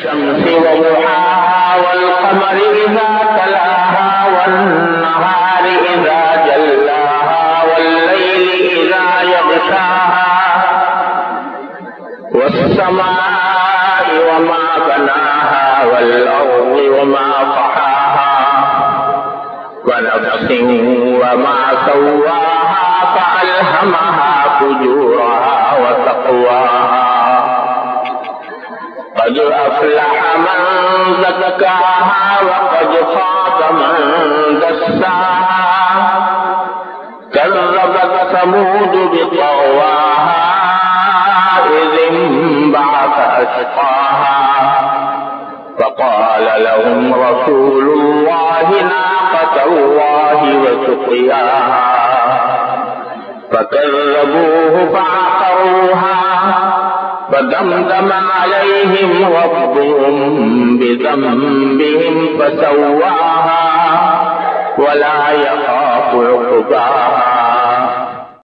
والشمس وضحاها والقمر إذا تلاها والنهار إذا جلاها والليل إذا يغشاها والسماء وما بناها والأرض وما طحاها ونفس وما سواها فألهمها فجورها وتقواها قد أفلح من زكاها وقد خاب من دساها كذبت ثمود بطغواها إذ انبعث أشقاها فقال لهم رسول الله ناقة الله وسقياها فكذبوه فعقروها فدمدم عليهم ربهم بذنبهم فسواها ولا يخاف عقباها